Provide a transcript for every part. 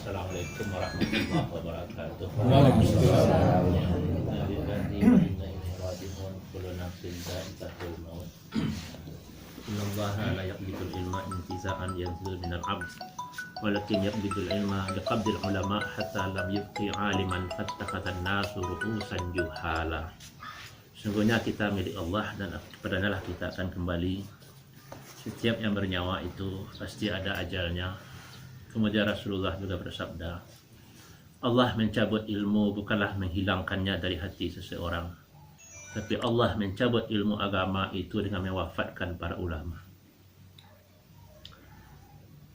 Assalamualaikum warahmatullahi wabarakatuh. Waalaikumsalam. Kullu nafsin dha'iqatul maut. Innallaha la yaqbidul ilma intiza'an yanzilu minal 'abd. Walakin yaqbidul ilma biqabdil ulama hatta lam yubqi 'aliman fattakhadhan nasu ru'usan juhala. Sungguhnya kita milik Allah dan kepadanya lah kita akan kembali. Setiap yang bernyawa itu pasti ada ajalnya. Kemudian Rasulullah juga bersabda, Allah mencabut ilmu bukanlah menghilangkannya dari hati seseorang, tapi Allah mencabut ilmu agama itu dengan mewafatkan para ulama.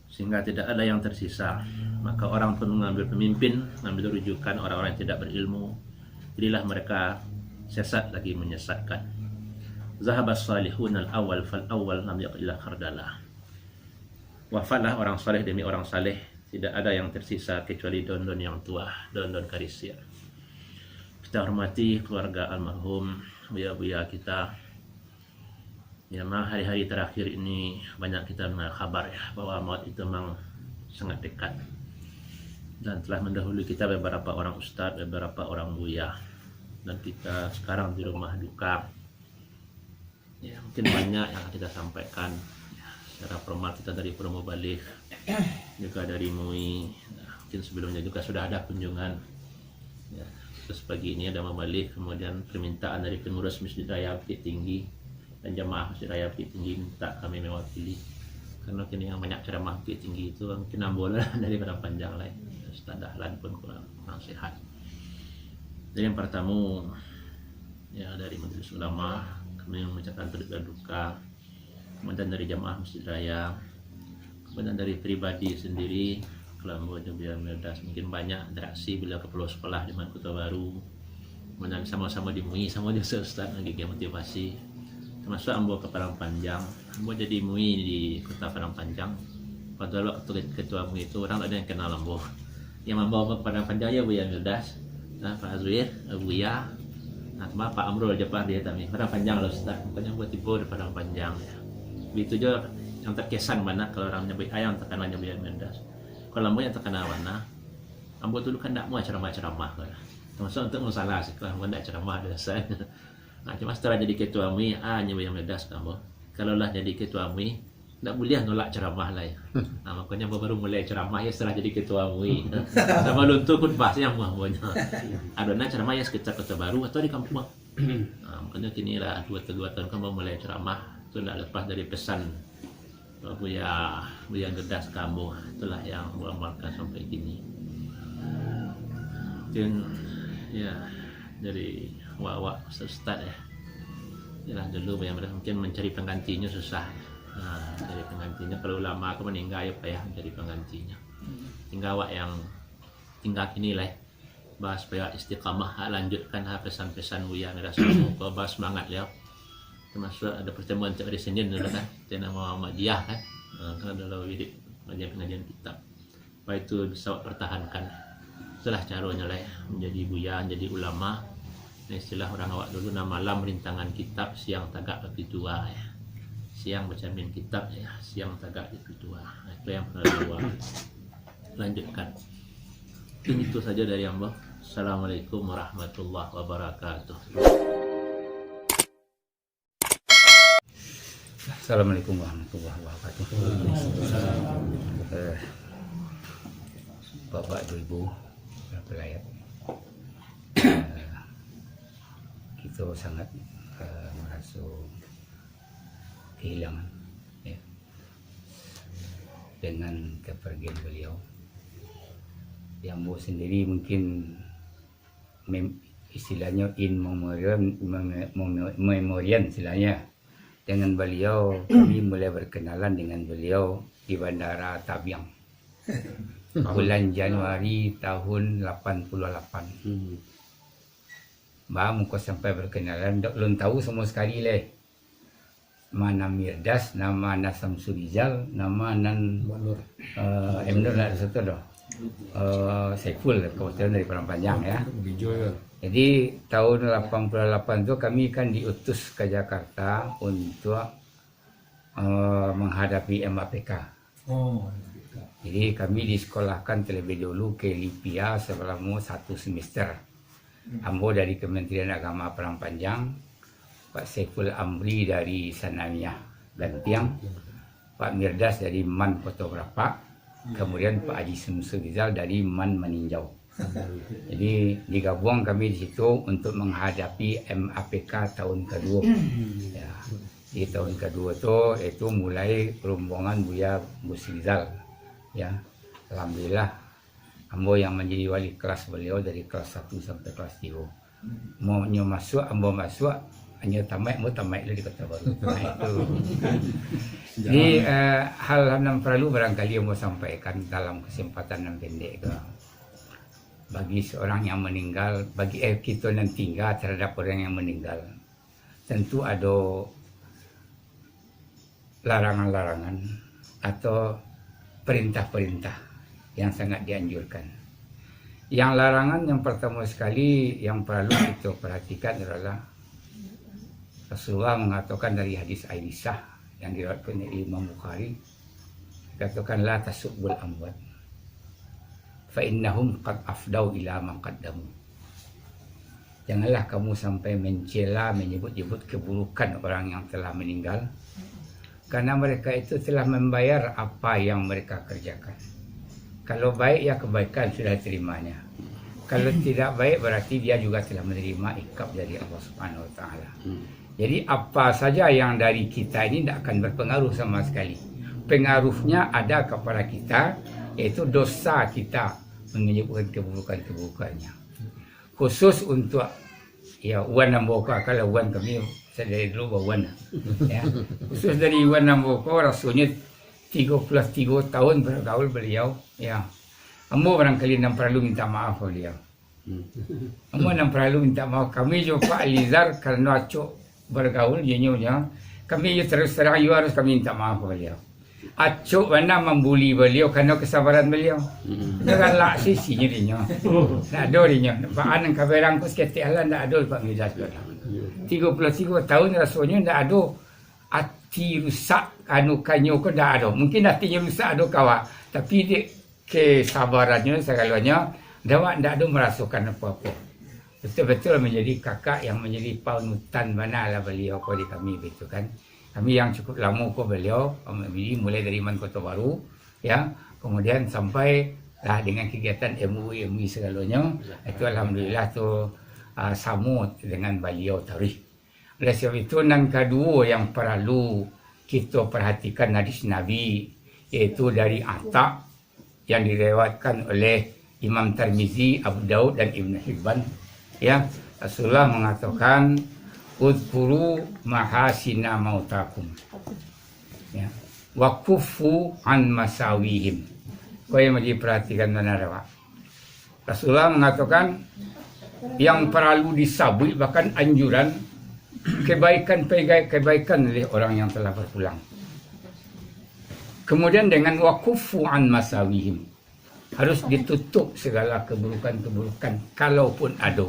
Sehingga tidak ada yang tersisa. Maka orang pun mengambil pemimpin, mengambil rujukan orang-orang yang tidak berilmu. Jadilah mereka sesat lagi menyesatkan. Zahabas salihun al-awwal fal-awwal lam yaqilla khardala. Wafatlah orang saleh demi orang saleh, tidak ada yang tersisa kecuali daun-daun yang tua, daun-daun karisia. Kita hormati keluarga almarhum buya-buya kita. Ya, hari-hari terakhir ini banyak kita mendengar kabar ya bahwa maut itu memang sangat dekat. Dan telah mendahului kita beberapa orang ustadz, beberapa orang buya. Dan kita sekarang di rumah duka. Ya, mungkin banyak yang kita sampaikan. Secara formal kita dari Promo Balik, juga dari MUI, mungkin sebelumnya juga sudah ada kunjungan. Ya, terus pagi ini ada Mabalik, kemudian permintaan dari pengurus Masjid Raya Bukit Tinggi dan jamaah Masjid Raya Bukit Tinggi minta kami mewakili. Karena kini yang banyak ceramah Bukit Tinggi itu mungkin ambola dari Padang Panjang lain, Ustaz Dahlan pun kurang sehat. Jadi yang pertama ya dari Majelis Ulama kami mengucapkan turut berduka. Kemudian dari jamaah Masjid Raya, kemudian dari pribadi sendiri, Kelambu Jubian Meldas, mungkin banyak interaksi bila ke Pulau Sekolah di Kota Baru, kemudian sama-sama di MUI, sama di Ustaz lagi motivasi, termasuk Ambo ke Padang Panjang. Ambo jadi MUI di Kota Padang Panjang. Pada waktu ketua MUI itu orang ada yang kenal Ambo. Yang membawa ke Padang Panjang ya Buya Meldas, nah, Pak Azwir, Buya, nah, sama Pak Amrul Jepar dia kami. Padang Panjang loh Ustaz, pokoknya buat tipu di Padang Panjang ya. Begitu juga yang terkesan mana kalau orang nyebut ayam tekanannya Buya Meldas. Kalau Ambo yang terkenal mana, Ambo dulu kan tak mau ceramah-ceramah kan. Termasuk untuk masalah sekolah Ambo tak ceramah biasa. Nah, cuma setelah jadi ketua MUI, Buya Meldas Ambo. Kalau lah jadi ketua MUI, tak boleh nolak ceramah lah ya. Nah, makanya Ambo baru mulai ceramah ya setelah jadi ketua MUI. Sama luntur khutbah yang Ambonya. Adanya ceramah ya sekitar Kota Baru atau di kampung. Nah, makanya kini lah 2 tahun kan mulai ceramah. Itu tidak lepas dari pesan Buya Meldas kamu, itulah yang mengamalkan sampai kini. Mungkin ya dari wak Ustaz ya. Yalah dulu Buya Meldas mungkin mencari penggantinya susah. Nah, dari penggantinya kalau ulama aku meninggal ya payah mencari penggantinya. Tinggal wak yang tinggal kini lah. Bahas supaya istiqamah lanjutkan pesan-pesan Buya Meldas kamu, bahas semangat ya. Termasuk ada pertemuan hari Senin dulu kan, dengan Muhammadiyah kan, kan adalah wirid pengajian kitab. Baik itu bisa pertahankan. Itulah caranya lah ya, menjadi buya, menjadi ulama. Nah, istilah orang awak dulu nama malam rintangan kitab, siang tagak lebih tua ya. Siang bercermin kitab ya, siang tagak lebih tua. Nah, itu yang pernah dua lanjutkan. Mungkin itu saja dari Allah. Assalamualaikum warahmatullahi wabarakatuh. Assalamualaikum warahmatullahi wabarakatuh. Bapak Ibu pelayat, kita sangat merasa kehilangan ya, dengan kepergian beliau. Yang Bu sendiri mungkin istilahnya in memoriam istilahnya. Dengan beliau kami mulai berkenalan dengan beliau di Bandara Tabiang bulan Januari tahun 88. Mbak muka sampai berkenalan belum tahu sama sekali leh. Mana Mirdas, nama Anas Samsurizal, nama Anan Emnur ada satu dah. Saiful kebetulan dari Padang Panjang ya. Jadi tahun 88 itu kami kan diutus ke Jakarta untuk menghadapi MAPK. Jadi kami disekolahkan terlebih dulu ke Lipia selama 1 semester. Ambo dari Kementerian Agama Perang Panjang, Pak Saiful Amri dari Sanamiyah Gantiang, Pak Mirdas dari Man Fotografa, kemudian Pak Haji Samsul Rizal dari Man Meninjau. Jadi digabung kami di situ untuk menghadapi MAPK tahun kedua. Ya, di tahun kedua itu mulai rombongan Buya Gus Rizal. Ya, alhamdulillah ambo yang menjadi wali kelas beliau dari kelas 1 sampai kelas 3. Mau masuk, ambo masuk, hanya tamat di Kota Baru. Nah, itu. Jadi hal yang perlu barangkali yang mau sampaikan dalam kesempatan yang pendek itu. Bagi seorang yang meninggal, bagi kita yang tinggal terhadap orang yang meninggal, tentu ada larangan-larangan atau perintah-perintah yang sangat dianjurkan. Yang larangan yang pertama sekali yang perlu kita perhatikan adalah Rasulullah mengatakan dari hadis Aisyah yang diriwayatkan oleh Imam Bukhari, katakan la tasubbul amwat fa innahum qad afdau ila ma qaddamu. Janganlah kamu sampai mencela, menyebut-nyebut keburukan orang yang telah meninggal, karena mereka itu telah membayar apa yang mereka kerjakan. Kalau baik ya kebaikan sudah terimanya. Kalau tidak baik berarti dia juga telah menerima ikab dari Allah Subhanahu wa taala. Jadi apa saja yang dari kita ini tidak akan berpengaruh sama sekali. Pengaruhnya ada kepada kita, yaitu dosa kita menyebutkan keburukan-keburukannya. Khusus untuk ya Wan Namboka, kalau Wan kami saya dari dulu Wan. Ya. Khusus dari Wan Namboka, rasulnya 33 tahun bergaul beliau. Ya. Ambo barangkali tidak perlu minta maaf beliau. Ambo tidak perlu minta maaf. Kami juga Pak Alizar karena acok bergaul jenyonya, kami terus terang harus kami minta maaf beliau. Acok mana membuli beliau karena kesabaran beliau. Jangan lak sisinya dinyo. Nak ada dinyo. Baan yang kaberang ku seketik Allah nak ada Pak Mirdas. 33 tahun rasanya nak ada hati rusak anu kanyo ko dah ada. Mungkin hatinya rusak ada kawa, tapi dia kesabarannya segalanya dak ada merasukan apa-apa. Betul-betul menjadi kakak yang menjadi panutan manalah beliau ko di kami begitu kan. Kami yang cukup lama ko beliau, mulai dari Man Kota Baru, ya, kemudian sampai lah dengan kegiatan MUI segalanya, itu alhamdulillah tu sama dengan beliau tarikh. Oleh sebab itu yang kedua yang perlu kita perhatikan hadis Nabi, yaitu dari Atta yang direwatkan oleh Imam Tirmizi, Abu Daud dan Ibn Hibban. Ya, Rasulullah mengatakan udhkuru mahasina mautakum, ya, wa kufu an masawihim. Kau yang diperhatikan benar, Pak. Rasulullah mengatakan yang perlu disabui bahkan anjuran kebaikan oleh orang yang telah berpulang. Kemudian dengan wa kufu an masawihim, harus ditutup segala keburukan-keburukan kalaupun ada.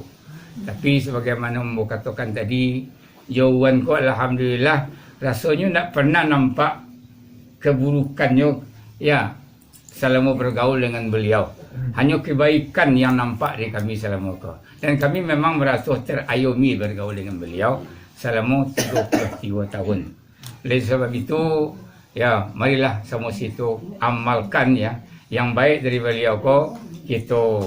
Tapi sebagaimana Mbo katakan tadi, jauhan ko alhamdulillah rasanya tak pernah nampak keburukannya ya selama bergaul dengan beliau. Hanya kebaikan yang nampak dari kami selama ko. Dan kami memang merasa terayomi bergaul dengan beliau selama 33 tahun. Oleh sebab itu ya marilah sama situ amalkan ya yang baik dari beliau ko, kita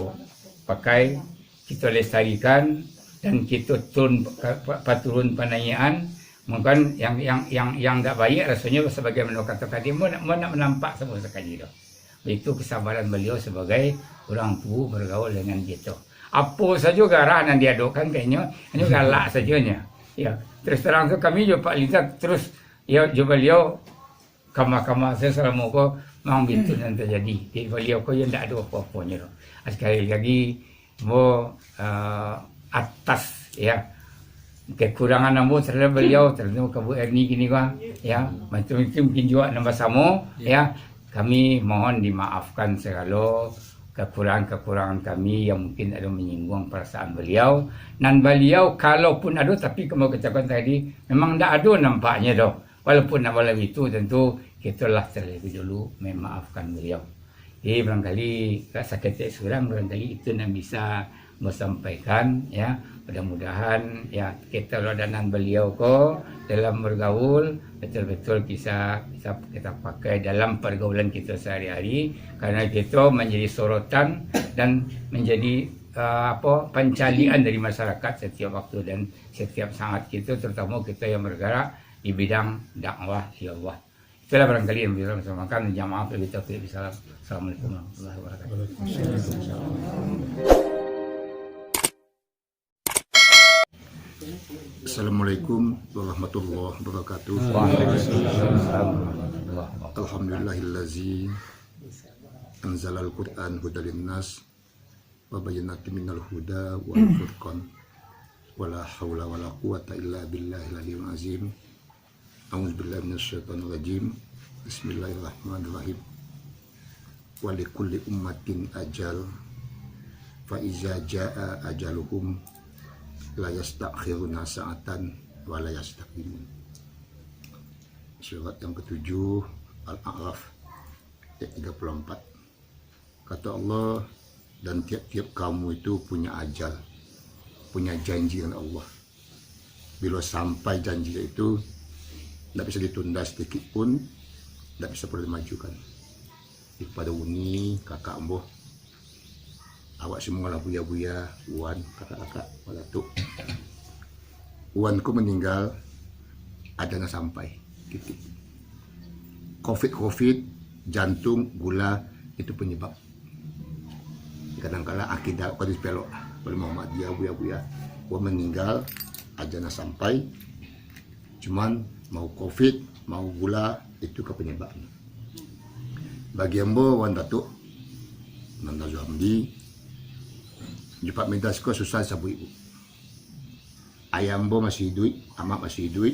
pakai, kita lestarikan dan kita turun penanyaan. Mungkin yang tak baik rasanya sebagaimana kata tadi mau nak menampak semua sekali dah. Itu kesabaran beliau sebagai orang tua bergaul dengan kita. Apa saja garah yang diadukan kayaknya hanya galak sajanya. Ya, terus terang tu kami juga Pak Lizard terus ya juga beliau kama saya selama ko memang betul yang terjadi. Jadi beliau ko yang tak ada apa-apanya. Sekali lagi mau atas ya kekurangan namo terhadap beliau terhadap Kabu Erni gini kan ya macam-macam mungkin juga nambah sama ya kami mohon dimaafkan segala kekurangan kami yang mungkin ada menyinggung perasaan beliau dan beliau kalaupun ada tapi kamu katakan tadi memang tak ada nampaknya doh walaupun nak malam itu tentu kita lah terlebih dulu memaafkan beliau. Barangkali sakit sekarang barangkali itu yang bisa menyampaikan ya. Mudah-mudahan ya kita rodanan beliau ko dalam bergaul betul-betul bisa kita pakai dalam pergaulan kita sehari-hari, karena itu menjadi sorotan dan menjadi pencalian dari masyarakat setiap waktu dan setiap saat kita, terutama kita yang bergerak di bidang dakwah ya Allah. Itulah barangkali yang bisa bersamakan. Jamaah lebih taufiq. Assalamualaikum warahmatullahi wabarakatuh. Assalamualaikum warahmatullahi wabarakatuh. Alhamdulillahillazi anzalal Qur'an hudal linnas wa bayyinatin minal huda wal furqan wala haula wala quwata illa billahil aliyyil azim. A'udzubillahi minasyaitonir rajim. Bismillahirrahmanirrahim. Wa likulli ummatin ajal fa iza jaa ajaluhum la yastakhiruna sa'atan wa la yastaqdimun. Surat yang ke-7 Al-A'raf ayat 34. Kata Allah, dan tiap-tiap kamu itu punya ajal, punya janji dengan Allah. Bila sampai janji itu tidak bisa ditunda sedikit pun, tidak bisa perlu dimajukan. Pada Uni, kakak amboh, awak semua lah buya-buya, Wan, kakak-kakak, walatuk. Wanku meninggal, adanya sampai, titik. Covid, jantung, gula, itu penyebab. Kadang-kadang akidah kau dispelok, oleh Muhammadiyah, buya-buya, Wan meninggal, adanya sampai. Cuman mau Covid, mau gula, itu ke penyebabnya. Bagi ambo, Wan Datuk, Nanda Zuhamdi, Jupat midas ko susah sabu ibu. Ayam bo masih hidup, amak masih hidup.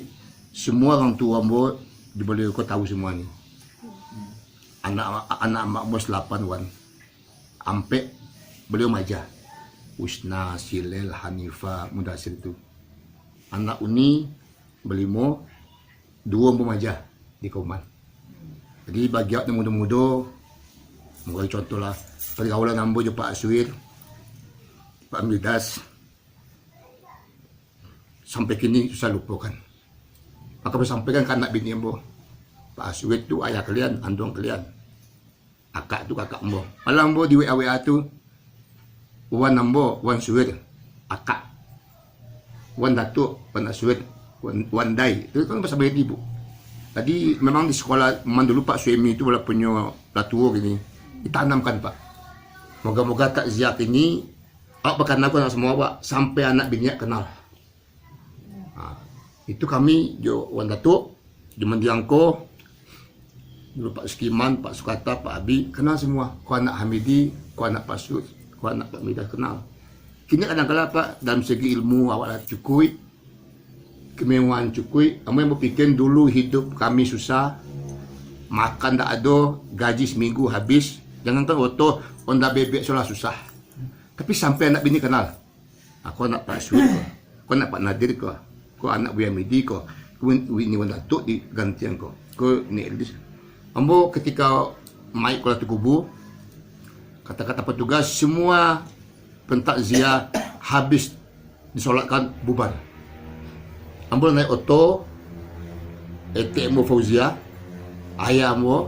Semua orang tua bo di beliau ko tahu semua ni. Anak amak bos 8 Wan. Ampe beliau majah. Usna, Silel, Hanifa, Mudasir itu. Anak Uni belimo 2 bo majah di Kauman. Jadi bagi awak yang muda-muda, mungkin contoh lah pergaulan ambo je Pak Aswir, Pak Midas, sampai kini susah lupakan. Maka bersampaikan ke anak bini ambo, Pak Aswir tu ayah kalian, andong kalian, akak tu kakak ambo. Malam ambo di WA tu, Wan ambo, Wan Suwir, akak, Wan Datuk, Wan Aswir, Wan Dai, itu kan bahasa bayi ibu. Tadi memang di sekolah memang dulu Pak Suemi itu wala punya latuo gini, ditanamkan Pak. Moga-moga takziah ini awak bahkan aku nak semua Pak sampai anak bini kenal. Itu kami jo Wan Datuk, jo Mendiangko, dulu Pak Skiman, Pak Sukata, Pak Abi kenal semua. Kau anak Hamidi, kau anak Pak Sud, kau anak Pak Midah kenal. Kini kadang-kadang Pak dalam segi ilmu awak lah cukup, kemewahan cukup. Kamu yang berpikir dulu hidup kami susah, makan tak ada, gaji seminggu habis. Jangankan oto, onda bebek solah susah. Tapi sampai anak bini kenal. Aku anak Pak Sud, kau anak Pak Nadir kau anak Buya Midi kau ini Wan Datuk di gantian kau ni Eldis. Ambo ketika mai kolah tukubu, kata-kata petugas semua pentakziah habis disolatkan bubar. Ambo naik oto, ATM Fauzia, ayah ambo,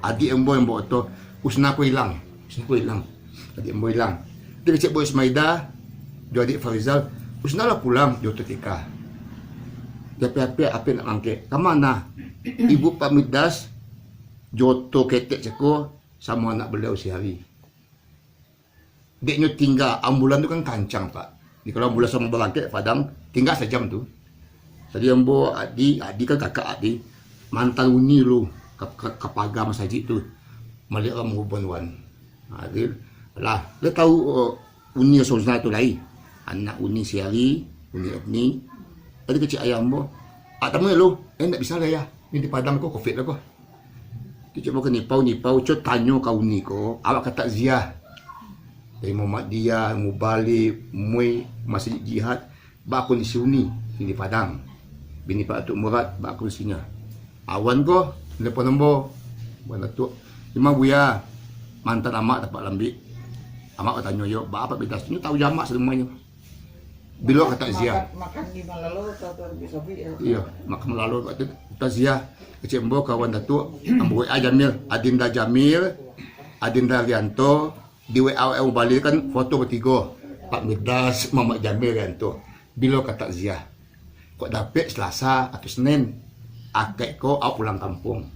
adik ambo yang bawa oto, usna aku hilang, adik ambo hilang. Dia cek boy Ismaida, dia adik Farizal, usna lah pulang, dia ketika. Dia apa nak angkat, kemana? Ibu Pak Midas, joto ketek ceko, sama anak beliau sehari. Deknya tinggal, ambulan tu kan kancang Pak. Di kalau ambulan sama berangkat Padang, tinggal sejam tu. Tadi ambo adik kan kakak adik mantan Uni lu kapaga masjid tu malik orang hubun Wan. Adil lah dia tahu Uni Sosna tu lain anak Uni Siari Uni Abni tadi kecil ayam ambo tamu lu tak bisa lah ya ni di Padang ko Covid lah ko dia coba ke nipau cut tanyo kau Uni ko awak kata ziah dari Muhammadiyah Mubalik Mui Masjid Jihad ba aku di Uni di Padang. Bini Pak Datuk Murad, Pak Kursinya. Awan ko, telepon nombor. Wan Datuk, lima buya, mantan amak dapat lambi. Amak bertanya yo, apa beda? Ini tahu jamak semuanya. Bila kata Zia. Makan di Malalo atau di Sobi ya. Iya, makan lalu waktu Zia kecil embo kawan datuk ambo WA Jamil, Adinda Jamil, Adinda Rianto di WA balik kan foto bertiga. Pak Mirdas, Mamat Jamil Rianto. Bila kata Zia. Kok dapat Selasa atau Senin? Akek ko pulang kampung.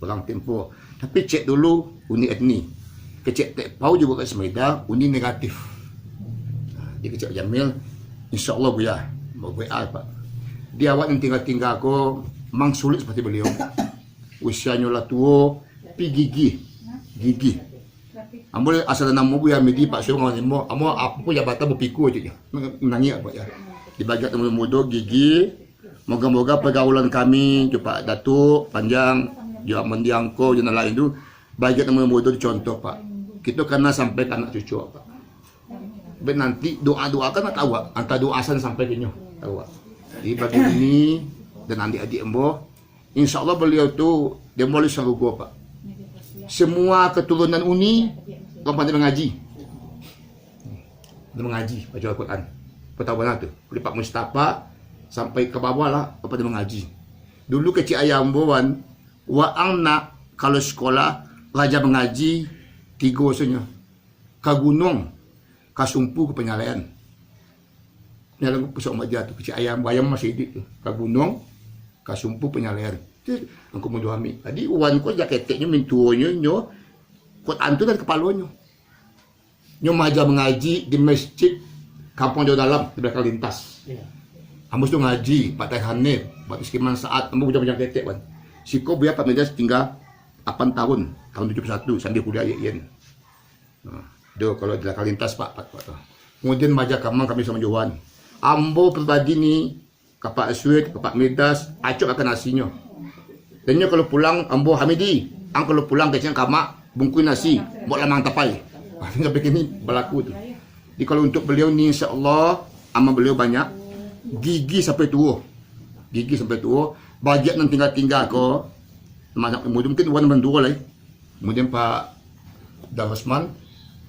Pulang tempo. Tapi cek dulu uni etni. Kecek tek pau juga kat Semeda uni negatif. Dia kecek Jamil, InsyaAllah buya, mau WA Pak. Dia awak yang tinggal-tinggal aku, memang sulit seperti beliau. Usianya lah tua, tapi gigi. Ambo asal nama buya medi Pak Syuruh ngawan mo, amo apa pun jabatan berpiku aja, menangis apa ya. Di bagian temu muda gigi. Moga-moga pergaulan kami, Pak Datuk panjang, juga mendiangko dan lain itu, bagian temu muda dicontoh Pak. Kita kena sampai ke anak cucu Pak. Ben nanti doa-doa kan tahu antara doa asan sampai ke nyoh tahu. Di bagi ini dan adik-adik embo, insya Allah beliau tu dia boleh sarugo Pak. Semua keturunan uni orang pandai mengaji. Dia mengaji baca Al-Quran. Pertahuan tu, dari Pak Mustafa sampai ke bawah lah pandai mengaji. Dulu kecil ayam emboan nak kalau sekolah raja mengaji 3 senya. Ke gunung Kasumpu ke Penyalayan. Penyalayan pusat Maja tu kecil ayam masih hidup tu. Ke gunung Kasumpu Penyalayan. Tu angku mendoami. Tadi uan ko jaketeknya mintuonya nyo kot antu dari kepalanya. Nyo maja mengaji di masjid kampung jauh dalam di belakang lintas. Ambus tu ngaji Pak Tehane, Pak Iskiman Saat, ambo punya jaketek wan. Siko biar Pak Meja tinggal 8 tahun 71 sambil kuliah yen. Do kalau di belakang lintas Pak. Kemudian maja kamang kami sama Johan. Ambo pribadi ni ke Pak Aswid, ke Pak Midas, acuk akan nasinya. Dan nyo kalau pulang ambo Hamidi, ang kalau pulang ke kamak bungkus nasi, buat lamang tapai. Sampai kini berlaku tu. Jadi kalau untuk beliau ni insya-Allah amal beliau banyak gigi sampai tua. Bagian yang tinggal-tinggal ko mungkin wan berdua lah. Kemudian Pak Darusman,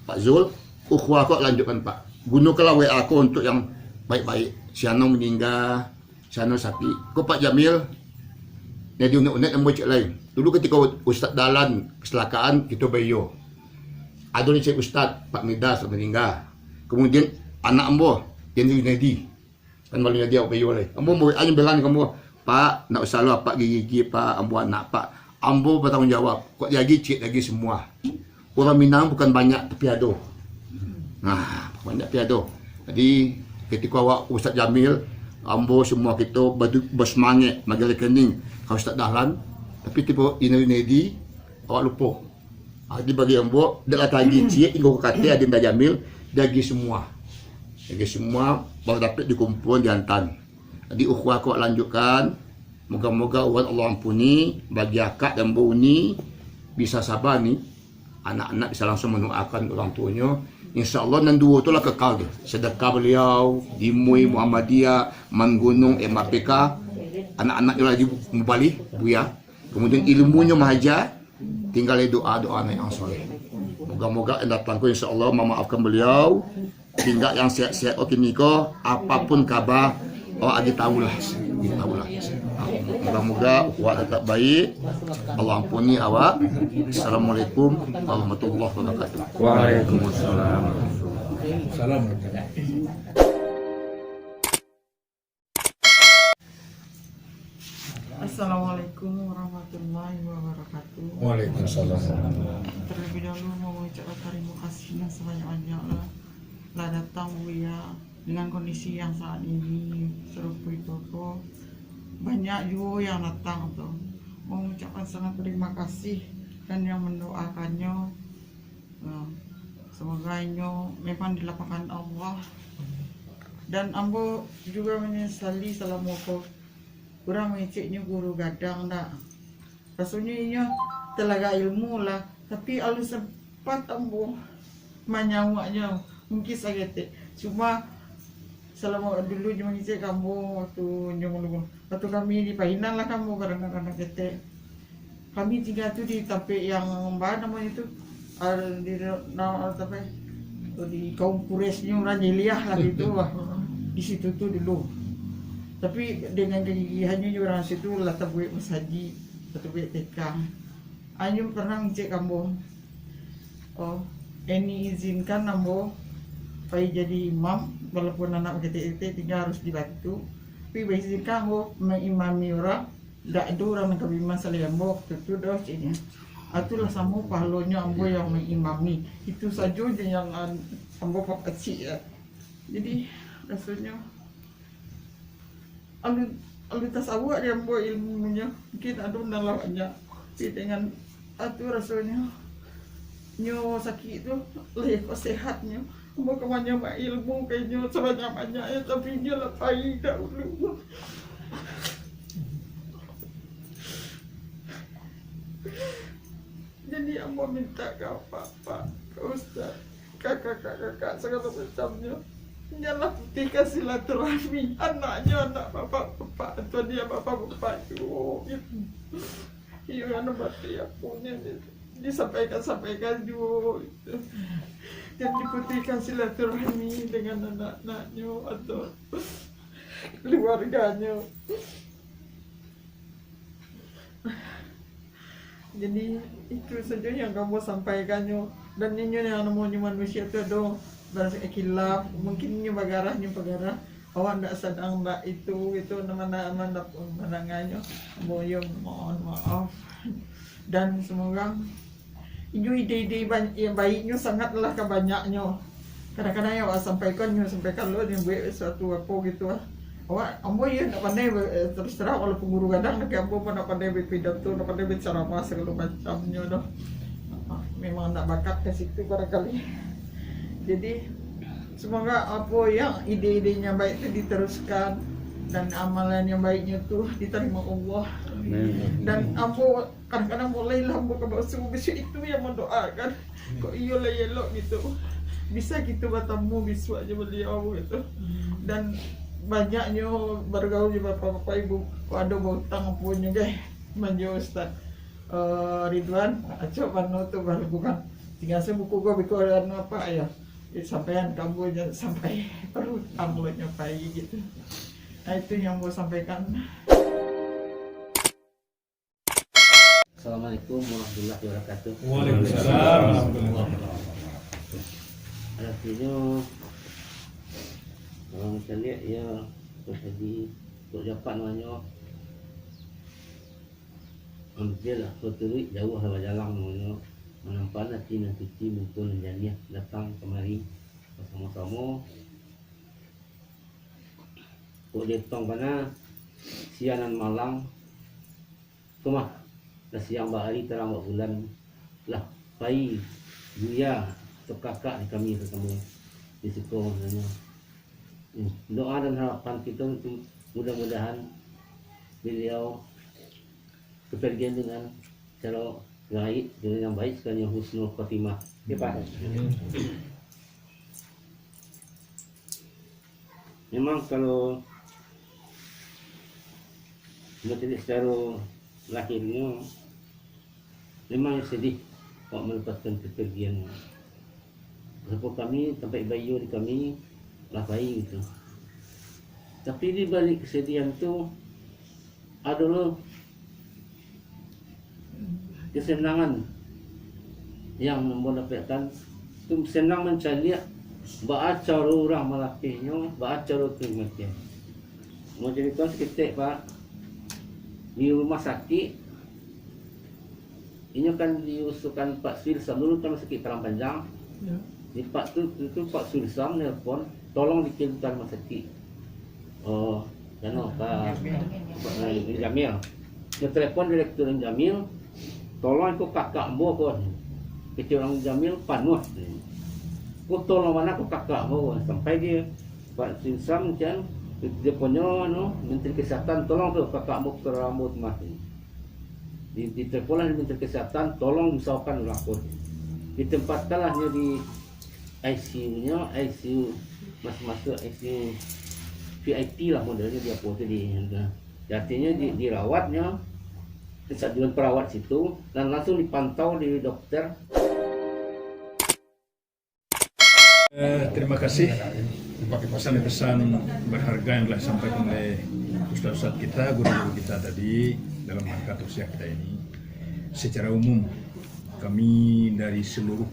Pak Zul, ukhuwah kok lanjutkan Pak. Gunakanlah WA aku untuk yang baik-baik. Siano meninggal, siano sapi. Kok Pak Jamil, dia di unek-unek yang bocek lain. Dulu ketika Ustaz Dalan kecelakaan, kita bayo. Ada ni cik Ustaz, Pak Midas meninggal. Kemudian anak ambo, yang di Unedi. Kan malunya dia bayo lain. Ambo mau WA yang belan kamu, Pak, nak usah lu Pak gigi Pak, ambo anak Pak. Ambo bertanggung jawab. Kok lagi cik lagi semua. Orang Minang bukan banyak tapi ada. Nah, banyak tapi ada. Jadi ketika awak Ustaz Jamil, ambo semua kita bersemangat bagi rekening kau Ustaz Dahlan, tapi tiba Unedi awak lupa. Jadi bagi ambo dak lagi cik inggo kata Adinda Jamil dagi semua. Dagi semua baru dapat dikumpul diantan. Jadi ukhuwah kau lanjutkan. Moga-moga Allah ampuni bagi akak dan bu ni bisa sabar ni. Anak-anak bisa langsung mendoakan orang tuanya. InsyaAllah nan dua tu lah kekal dia. Sedekah beliau, di MUI Muhammadiyah, Mangunung, MAPK. Anak-anaknya lagi membalik, buya. Kemudian ilmunya mahaja, tinggal doa-doa yang soleh. Moga-moga yang datang ku insyaAllah memaafkan beliau. Tinggal yang sihat-sihat oke niko, apapun kabar, awak tahulah. Moga-moga awak tetap baik. Allah ampuni awak. Assalamualaikum warahmatullahi wabarakatuh. Waalaikumsalam. Assalamualaikum warahmatullahi wabarakatuh. Waalaikumsalam. Terlebih dahulu mau mengucapkan terima kasih yang sebanyak-banyaknya telah datang Buya dengan kondisi yang saat ini serupa itu. Banyak juga yang datang tuh. Mau mengucapkan sangat terima kasih dan yang mendoakannya. Semoga ini memang dilapangkan Allah. Dan ambo juga menyesali selama kurang mengeceknya guru gadang dah. Rasanya ini telaga ilmu lah. Tapi alu sempat ambo menyawaknya mungkin sakit. Cuma selama dulu cuma ngecek kamu waktu kami di Pahinan lah kamu kadang-kadang kete. Kami tinggal tu di tapi yang mana namanya itu di apa di kaum Quraisynya orang jeliah lah gitu lah di situ tuh dulu. Tapi dengan kegigihannya orang situ lah tabuik masaji, tabuik TK. Anyu pernah ngecek kamu, oh ini izinkan ambo supaya jadi imam walaupun anak KTT tinggal harus dibantu. Tapi izinkan ambo mengimami orang, tidak ada orang yang kebimbang salih ambo itu dah ceknya. Itulah sama pahalonya ambo yang mengimami. Itu saja yang ambo kecil ya. Jadi rasanya alu tasawuf dia ambo ilmunya mungkin ada nalawanya. Tapi dengan itu rasanya nyo sakit itu lebih sehatnya. Ambo kemana mak ilmu kayaknya sebanyak-banyak ya tapi dia lepai dahulu. Jadi ambo minta ke bapak, ke ustaz, kakak segala macamnya. Janganlah ketika silaturahmi anaknya anak bapak atau dia bapak juga. Iya anak mati ya punya disampaikan juga. Dan diputihkan silaturahmi dengan anak-anaknya atau keluarganya. Jadi itu saja yang kamu sampaikannya. Dan ini yang namanya manusia itu ada berasa khilaf, mungkin ini bagarahnya pagarah. Awak tidak sedang tak itu mana menangannya. Mohon maaf. Dan semoga itu ide-ide yang baiknya sangatlah kebanyaknya. Kadang-kadang yang awak sampaikan lo yang buat sesuatu apa gitu lah. Awak ambo ya nak pandai terus terang walaupun guru kadang nak ambo pun nak pandai berpidato, nak pandai berceramah segala macamnya dah. Memang nak bakat ke situ barangkali. Jadi semoga apa yang ide-idenya baik itu diteruskan dan amalan yang baiknya tuh diterima Allah. Dan ambo kadang-kadang bolehlah ambo ke bawah besok itu yang mendoakan. Kok iya lah elok gitu. Bisa gitu bertemu bisu aja beliau gitu. Dan banyaknya bergaul di bapak-bapak ibu ada hutang punya guys manja Ustaz Ridwan acok pano tuh baru bukan tinggal saya buku gua bikin apa ya sampean kamu sampai berhutang lo nyopai gitu. Nah itu yang mau sampaikan. Assalamualaikum warahmatullahi wabarakatuh. Waalaikumsalam warahmatullahi wabarakatuh. Artinya orang kita lihat ya terjadi untuk dapat namanya ambil lah tertulis jauh sama jalan namanya menampak nanti muncul jadinya datang kemari bersama-sama kok dia tong mana sianan malang kemah dah siang bahari terang bulan lah pai buya atau kakak di kami ketemu di situ namanya. Doa dan harapan kita untuk mudah-mudahan beliau kepergian dengan cara baik, dengan yang baik sekalian husnul khotimah. Ya Pak. Memang kalau melihat secara lahirnya memang sedih kalau melepaskan kepergian. Sebab kami sampai bayu di kami lah bayi gitu. Tapi di balik kesedihan tu adalah kesenangan yang mendapatkan tu senang mencari baca orang melatihnya, baca terima dia. Mau cerita sedikit Pak, di rumah sakit ini kan diusulkan Pak Sulisam dulu kan sakit terang panjang. Ya. Di Pak itu Pak Sulisam nelpon tolong dikirimkan rumah sakit. Oh, jangan Pak Jamil. Dia telepon direktur Jamil, tolong aku kakak mo ko. Kecil orang Jamil panuh. Ku tolong mana aku kakak mo sampai dia Pak Sulisam kan dia punya Menteri Kesehatan tolong ke kakak mo rambut mati. Di teleponan Menteri Kesehatan tolong misalkan lapor. Ditempatkanlah dia di ICU-nya, ICU masuk ICU VIP lah modelnya dia foto di artinya dirawatnya dengan perawat situ dan langsung dipantau di dokter Terima kasih pesan-pesan berharga yang telah disampaikan oleh ustaz-ustaz kita, guru-guru kita tadi dalam rangka tausiah kita ini. Secara umum, kami dari seluruh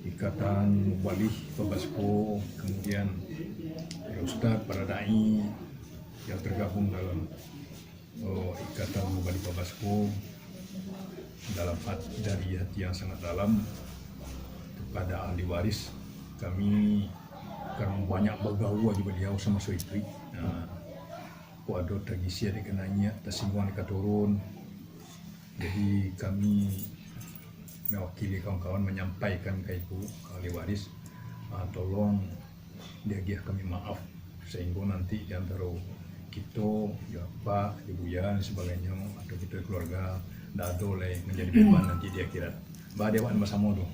ikatan Mubalik, Pabasko, kemudian para ustaz, para dai yang tergabung dalam ikatan Mubalik Pabasko, dalam dari hati yang sangat dalam kepada ahli waris kami, karena banyak bergaul juga beliau sama istri. Ku ada tragisi ada kenanya tersinggungan dekat turun. Jadi kami mewakili kawan-kawan menyampaikan ke ibu ahli waris, tolong dia kami maaf sehingga nanti di antara kita, ya Pak, Ibu Yan, sebagainya atau kita keluarga tidak boleh menjadi beban nanti di akhirat. Bah dewan bersama tu.